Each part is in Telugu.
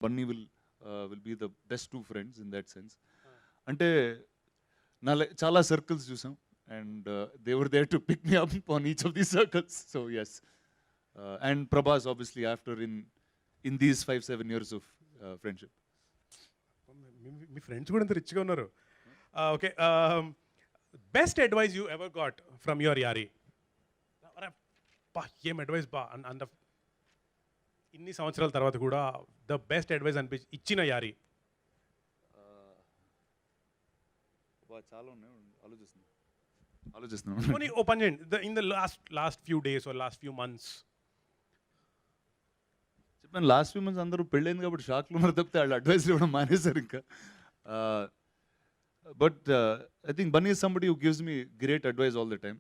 Bunny will be the best two friends in that sense. అంటే చాలా circles చూసాం, and they were there to pick me up on each of these circles. So yes, and Prabhas obviously after in these 5-7 years of friendship. Me friends కూడా ఇంత రిచ్గా ఉన్నారు. Okay, best advice you ever got from your Yaari? బా ఏం అడ్వైస్ బా అంత ఇన్ని సంవత్సరాల తర్వాత కూడా ద బెస్ట్ అడ్వైస్ ఇచ్చిన యారీ? చాలా ఉన్నాయి, ఆలోచిస్తున్నాను. ఓపెన్ చేయండి. In the last few days or last few months. చెప్పాను, లాస్ట్ ఫ్యూ మంత్స్ అందరూ పెళ్ళైంది కాబట్టి షాక్లో ఉన్నారు తప్పితే వాళ్ళు అడ్వైస్ ఇవ్వడం మానేశారు ఇంకా. But I think Bunny is somebody who gives me great advice all the time.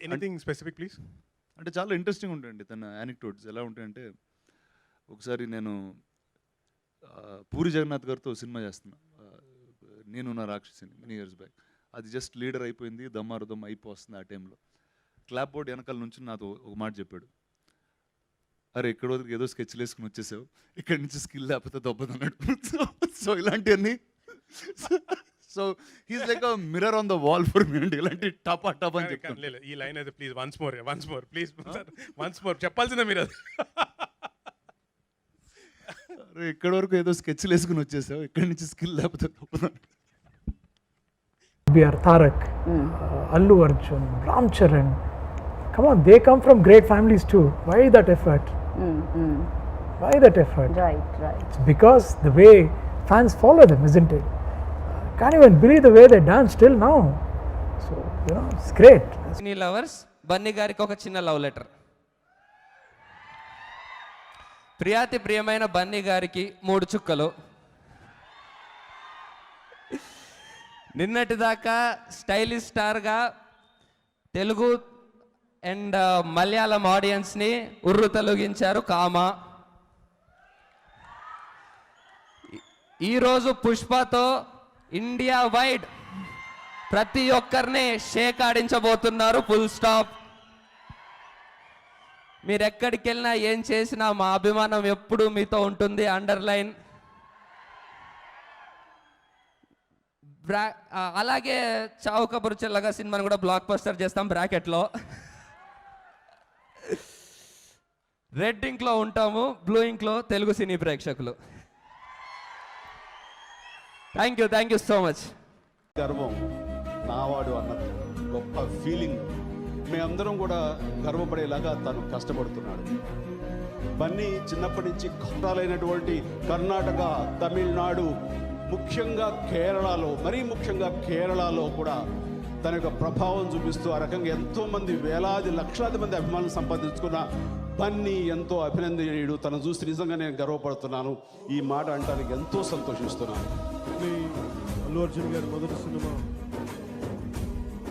Anything specific please? అంటే చాలా ఇంట్రెస్టింగ్ ఉంటాయండి తన యానిక్డోట్స్. ఎలా ఉంటాయంటే, ఒకసారి నేను పూరి జగన్నాథ్ గారితో సినిమా చేస్తున్నా, నేను నా రాక్షసిని, మెనీ ఇయర్స్ బ్యాక్. అది జస్ట్ లీడర్ అయిపోయింది, దమ్మారుదమ్ అయిపోతుంది. ఆ టైంలో క్లాప్ బోర్డ్ వెనకాల నుంచి నాతో ఒక మాట చెప్పాడు, అరే ఇక్కడ వరకు ఏదో స్కెచ్లు వేసుకుని వచ్చేసావు, ఇక్కడి నుంచి స్కిల్ లేకపోతే దొబ్బదు అన్నాడు. సో ఇలాంటివన్నీ, so he's like a mirror on the wall for me అండి. ఇలాంటి టపా టపా అని చెప్తాను. ఈ లైన్ అయితే please once more please once more చెప్పాల్సిందే మీరు. అది అరే ఇక్కడ వరకు ఏదో స్కెచ్లు వేసుకుని వచ్చేసావు, ఇక్కడి నుంచి స్కిల్ లేకపోతే దొబ్బదు. Tarak, Allu Arjun, Ram Charan. Come on, they come from great families too. Why that effort? Why that effort? Right. It's because the way fans follow them, isn't it? Can't even believe the way they dance till now. So, it's great. Cine lovers, Bunny గారికి ఒక చిన్న లవ్ లెటర్. ప్రియాతి ప్రియమైన బన్నీ గారికి 3 చుక్కలు. నిన్నటిదాకా స్టైలిష్ స్టార్గా తెలుగు అండ్ మలయాళం ఆడియన్స్ని ఉర్రు తొలగించారు కామ. ఈరోజు పుష్పతో ఇండియా వైడ్ ప్రతి ఒక్కరిని షేక్ ఆడించబోతున్నారు. Full stop. మీరు ఎక్కడికి వెళ్ళినా ఏం చేసినా మా అభిమానం ఎప్పుడూ మీతో ఉంటుంది. అండర్లైన్. అలాగే చావు కబురు చెల్లగా సినిమాని కూడా బ్లాక్ బస్టర్ చేస్తాం బ్రాకెట్లో. రెడ్ ఇంక్లో ఉంటాము, బ్లూ ఇంక్లో తెలుగు సినీ ప్రేక్షకులు. Thank you so much. గర్వం నావాడు అన్నది గొప్ప ఫీలింగ్. మేమందరం కూడా గర్వపడేలాగా తను కష్టపడుతున్నాడు. బన్నీ చిన్నప్పటి నుంచి కష్టాలైనటువంటి కర్ణాటక, తమిళనాడు, ముఖ్యంగా కేరళలో, మరీ ముఖ్యంగా కేరళలో కూడా తన యొక్క ప్రభావం చూపిస్తూ ఆ రకంగా ఎంతోమంది లక్షలాది మంది అభిమానులు సంపాదించుకున్న బన్నీ ఎంతో అభినందనీయుడు. తను చూసి నిజంగా నేను గర్వపడుతున్నాను. ఈ మాట అంటానికి ఎంతో సంతోషిస్తున్నాను. అల్లు అర్జున్ గారి మొదటి సినిమా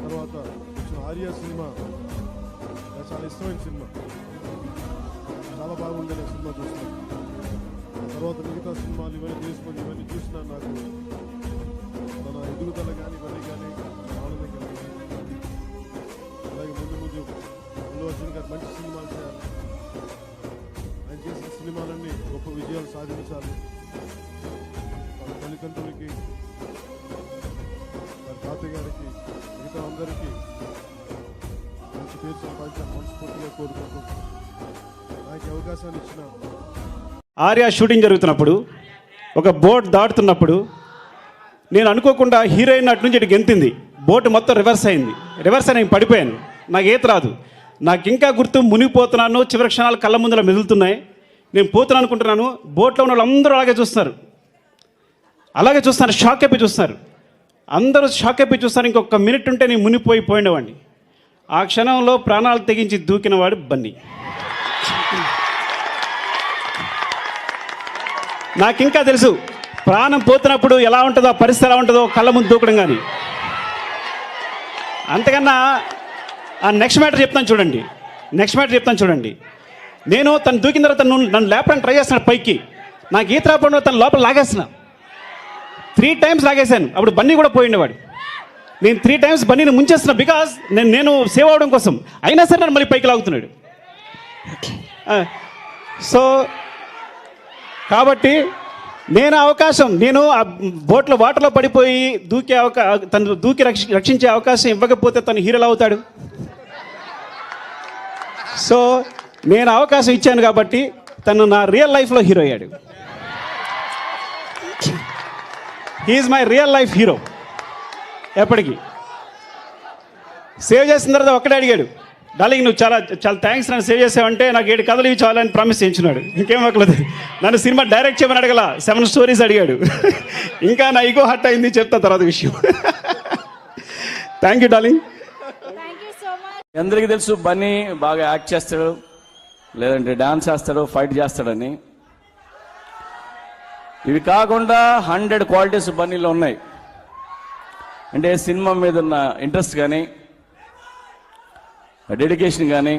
తర్వాత ఆర్య సినిమా నాకు చాలా ఇష్టమైన సినిమా. చాలా బాగుండే సినిమా చూస్తున్నాను. తర్వాత మిగతా సినిమాలు ఇవన్నీ చూసినా నాకు తన ఎదుగుదల కానీ ఇవన్నీ కానీ ఆనందం కలిగింది. అలాగే ముందు అల్లు అర్జున్ గారు మంచి సినిమాలు చేయాలి. ఆయన చేసిన సినిమాలన్నీ గొప్ప విజయాలు సాధించాలి. వాళ్ళ తల్లిదండ్రులకి, వాళ్ళ తాతయ్య గారికి, మిగతా అందరికీ మంచి పేరు సంపాదించాలని మనస్ఫూర్తిగా కోరుకుంటున్నాను. నాకు అవకాశాన్ని ఇచ్చిన ఆర్య షూటింగ్ జరుగుతున్నప్పుడు ఒక బోట్ దాటుతున్నప్పుడు నేను అనుకోకుండా హీరోయిన్ అటు నుంచి ఇటు గెంతింది. బోట్ మొత్తం రివర్స్ అయింది. రివర్స్ అని నేను పడిపోయాను. నాకు ఈత రాదు. నాకు ఇంకా గుర్తు, మునిగిపోతున్నాను. చివరి క్షణాలు కళ్ళ ముందర మెదులుతున్నాయి. నేను పోతున్నాను అనుకుంటున్నాను. బోట్లో ఉన్న వాళ్ళందరూ అలాగే చూస్తున్నారు. షాక్ అయిపోయి చూస్తున్నారు. అందరూ షాక్ అయిపోయి చూస్తారు. ఇంకొక మినిట్ ఉంటే నేను మునిగిపోయిపోయినవాడిని. ఆ క్షణంలో ప్రాణాలు తెగించి దూకినవాడు బన్నీ. నాకింకా తెలుసు ప్రాణం పోతున్నప్పుడు ఎలా ఉంటుందో, పరిస్థితి ఎలా ఉంటుందో కళ్ళ ముందు దూకడం. కానీ అంతకన్నా నెక్స్ట్ మ్యాటర్ చెప్తాను చూడండి. నేను తను దూకిన తర్వాత నన్ను లేపడానికి ట్రై చేస్తున్నాడు పైకి. నాకు ఈత రాకుండా తను లోపల లాగేస్తున్నా. 3 times లాగేశాను. అప్పుడు బన్నీ కూడా పోయిండేవాడు. నేను 3 times బన్నీని ముంచేస్తున్నా. బికాజ్ నేను సేవ్ అవడం కోసం. అయినా సరే నన్ను మళ్ళీ పైకి లాగుతున్నాడు. సో కాబట్టి నేను ఆ బోట్లో వాటర్లో పడిపోయి తను దూకి రక్షించే అవకాశం ఇవ్వకపోతే తను హీరోలు అవుతాడు. సో నేను అవకాశం ఇచ్చాను కాబట్టి తను నా రియల్ లైఫ్లో హీరో అయ్యాడు. He is my real life hero. ఎప్పటికీ సేవ్ చేసిన తర్వాత ఒక్కడే అడిగాడు, డార్లింగ్ నువ్వు చాలా చాలా థ్యాంక్స్ నన్ను సేవ్ చేసావంటే నాకు 7 కథలు ఇవి చాలని ప్రామిస్ చేయించున్నాడు. ఇంకేం అక్కలేదు. నన్ను సినిమా డైరెక్ట్ చేయమని అడగల, 7 స్టోరీస్ అడిగాడు. ఇంకా నా ఈగో హర్ట్ అయింది, చెప్తా తర్వాత విషయం. Thank you darling. అందరికీ తెలుసు బన్నీ బాగా యాక్ట్ చేస్తాడు, లేదంటే డాన్స్ చేస్తాడు, ఫైట్ చేస్తాడని. ఇవి కాకుండా 100 క్వాలిటీస్ బన్నీలో ఉన్నాయి. అంటే సినిమా మీద ఉన్న ఇంట్రెస్ట్ కానీ, డెడికేషన్ కానీ,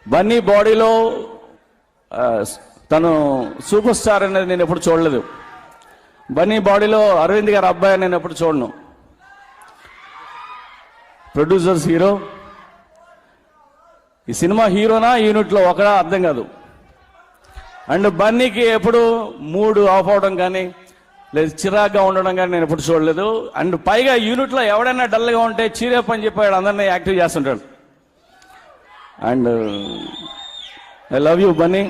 బన్నీ బాడీలో తను సూపర్ స్టార్ అనేది నేను ఎప్పుడు చూడలేదు. బన్నీ బాడీలో అరవింద్ గారి అబ్బాయి నేను ఎప్పుడు చూడను. ప్రొడ్యూసర్స్ హీరో, ఈ సినిమా హీరోనా యూనిట్లో ఒకడా అర్థం కాదు. అండ్ బన్నీకి ఎప్పుడు మూడ్ ఆఫ్ అవడం కానీ లేదు చిరాగ్గా ఉండడం కానీ నేను ఎప్పుడు చూడలేదు. అండ్ పైగా యూనిట్లో ఎవడైనా డల్గా ఉంటే చీరేప్ అని చెప్పాడు అందరినీ యాక్టివ్ చేస్తుంటాడు. And I love you Bunny.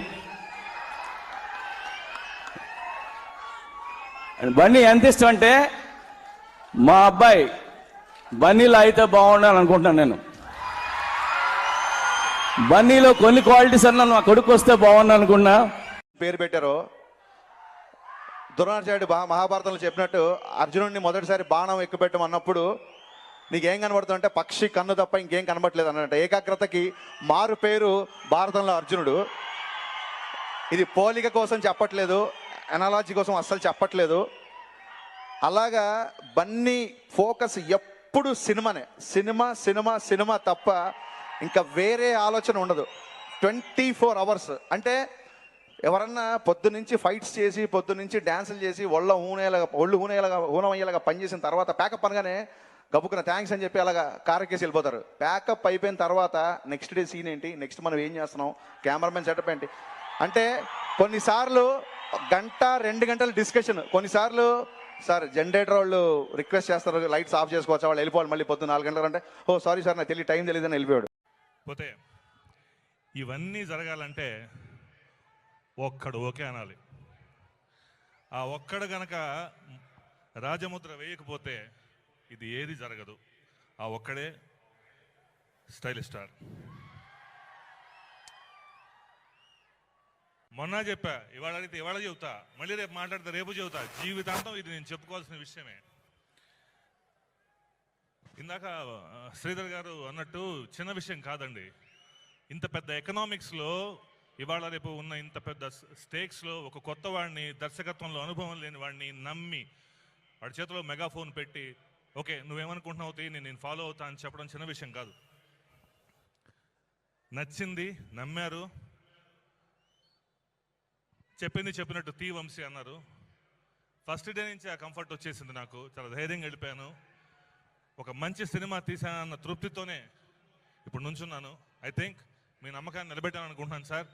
And Bunny ఎంత ఇష్టం అంటే మా అబ్బాయి బన్నీలో అయితే బాగుండాలని అనుకుంటున్నాను నేను. బన్నీలో కొన్ని క్వాలిటీస్ అన్నా నా కొడుకు వస్తే బాగుండు అనుకున్నా. పేరు పెట్టారు. ద్రోణాచార్యుడు మహాభారతంలో చెప్పినట్టు అర్జునుడిని మొదటిసారి బాణం ఎక్కుపెట్టమన్నప్పుడు నీకేం కనబడుతుందంటే పక్షి కన్ను తప్ప ఇంకేం కనబడలేదు అన్నట్టు. ఏకాగ్రతకి మారు పేరు భారతంలో అర్జునుడు. ఇది పోలిక కోసం చెప్పట్లేదు, ఎనాలజీ కోసం అస్సలు చెప్పట్లేదు. అలాగా బన్నీ ఫోకస్ ఎప్పుడు సినిమానే, సినిమా సినిమా సినిమా తప్ప ఇంకా వేరే ఆలోచన ఉండదు. 24 hours. అంటే ఎవరన్నా పొద్దు నుంచి ఫైట్స్ చేసి పొద్దు నుంచి డ్యాన్సులు చేసి ఒళ్ళు ఊనమయ్యేలాగా పనిచేసిన తర్వాత ప్యాకప్ అనగానే గబుక్కున థ్యాంక్స్ అని చెప్పి అలాగా కారెక్కేసి వెళ్ళిపోతారు. ప్యాకప్ అయిపోయిన తర్వాత నెక్స్ట్ డే సీన్ ఏంటి, నెక్స్ట్ మనం ఏం చేస్తున్నాం, కెమెరామెన్ సెటప్ ఏంటి అంటే కొన్నిసార్లు 1-2 గంటల డిస్కషన్. కొన్నిసార్లు సార్ జనరేటర్ వాళ్ళు రిక్వెస్ట్ చేస్తారు లైట్స్ ఆఫ్ చేసుకోవచ్చా, వాళ్ళు వెళ్ళిపోవాలి మళ్ళీ పొద్దున్న 4 గంటలు అంటే ఓ సారీ సార్ నాకు టైం తెలియదని వెళ్ళిపోయాడు. పోతే ఇవన్నీ జరగాలంటే ఒక్కడు ఓకే అనాలి. ఆ ఒక్కడు గనక రాజముద్ర వేయకపోతే ఇది ఏది జరగదు. ఆ ఒక్కడే స్టైలిష్ స్టార్. మొన్న చెప్పా, ఇవాళ అడిగితే ఇవాళ చెబుతా, మళ్ళీ రేపు మాట్లాడితే రేపు చెబుతా. జీవితాంతం ఇది నేను చెప్పుకోవాల్సిన విషయమే. ఇందాక శ్రీధర్ గారు అన్నట్టు చిన్న విషయం కాదండి. ఇంత పెద్ద ఎకనామిక్స్లో ఇవాళ రేపు ఉన్న ఇంత పెద్ద స్టేక్స్లో ఒక కొత్త వాడిని, దర్శకత్వంలో అనుభవం లేని వాడిని నమ్మి వాడి చేతిలో మెగాఫోన్ పెట్టి ఓకే నువ్వేమనుకుంటున్నావు నేను ఫాలో అవుతా అని చెప్పడం చిన్న విషయం కాదు. నచ్చింది, నమ్మారు, చెప్పింది చెప్పినట్టు తీ వంశీ అన్నారు. ఫస్ట్ డే నుంచి ఆ కంఫర్ట్ వచ్చేసింది నాకు. చాలా ధైర్యంగా వెళ్ళిపోయాను. ఒక మంచి సినిమా తీసానన్న తృప్తితోనే ఇప్పుడు నుంచున్నాను. ఐ థింక్ మీ నమ్మకాన్ని నిలబెట్టాను అనుకుంటున్నాను సార్.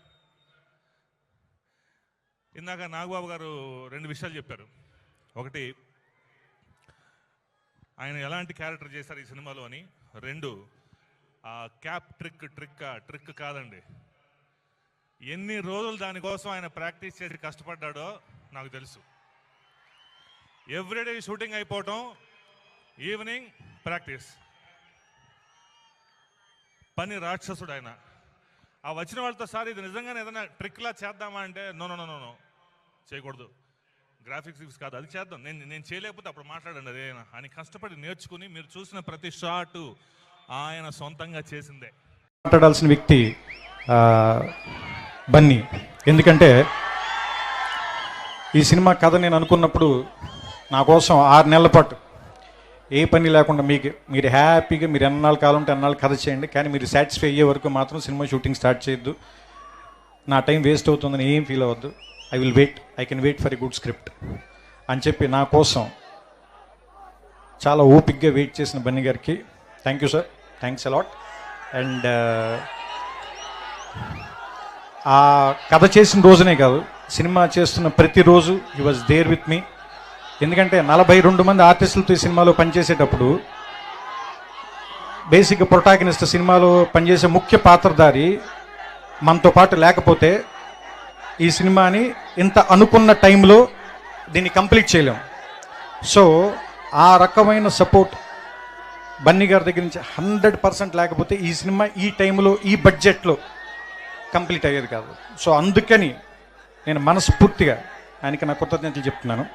ఇందాక నాగబాబు గారు 2 విషయాలు చెప్పారు. ఒకటి ఆయన ఎలాంటి క్యారెక్టర్ చేశారు ఈ సినిమాలో అని. 2 ఆ క్యాప్ ట్రిక్ కాదండి. ఎన్ని రోజులు దానికోసం ఆయన ప్రాక్టీస్ చేసి కష్టపడ్డాడో నాకు తెలుసు. ఎవ్రీడే షూటింగ్ అయిపోవటం, ఈవినింగ్ ప్రాక్టీస్. పని రాక్షసుడు ఆయన. ఆ వచ్చిన వాళ్ళతో సార్ ఇది నిజంగానే ఏదైనా ట్రిక్లా చేద్దామా అంటే నో చేయకూడదు, గ్రాఫిక్స్ కాదు, అది చేద్దాం, నేను చేయలేకపోతే అప్పుడు మాట్లాడండి అదే అని కష్టపడి నేర్చుకుని మీరు చూసిన ప్రతి షాటు ఆయన సొంతంగా చేసిందే. మాట్లాడాల్సిన వ్యక్తి బన్నీ. ఎందుకంటే ఈ సినిమా కథ నేను అనుకున్నప్పుడు నా కోసం 6 నెలల పాటు ఏ పని లేకుండా మీరు హ్యాపీగా మీరు ఎన్నాళ్ళు కాలం ఉంటే అన్నాళ్ళు కథ చేయండి, కానీ మీరు సాటిస్ఫై అయ్యే వరకు మాత్రం సినిమా షూటింగ్ స్టార్ట్ చేయొద్దు, నా టైం వేస్ట్ అవుతుందని ఏం ఫీల్ అవ్వద్దు, I can wait for a good script అని చెప్పి నా కోసం చాలా ఓపిక్గా వెయిట్ చేసిన బన్నీ గారికి thank you sir, thanks a lot. And ఆ కథ చేసిన రోజునే కాదు, సినిమా చేస్తున్న ప్రతిరోజు he was there with me. ఎందుకంటే 42 మంది ఆర్టిస్టులతో ఈ సినిమాలో పనిచేసేటప్పుడు బేసిక్ ప్రొటాగనిస్ట్ సినిమాలో పనిచేసే ముఖ్య పాత్రధారి మనతో పాటు లేకపోతే ఈ సినిమాని ఇంత అనుకున్న టైంలో దీన్ని కంప్లీట్ చేయలేం. సో ఆ రకమైన సపోర్ట్ బన్నీ గారి దగ్గర నుంచి 100% లేకపోతే ఈ సినిమా ఈ టైంలో ఈ బడ్జెట్లో కంప్లీట్ అయ్యేది కాదు. సో అందుకని నేను మనస్ఫూర్తిగా ఆయనకి నా కృతజ్ఞతలు చెప్తున్నాను.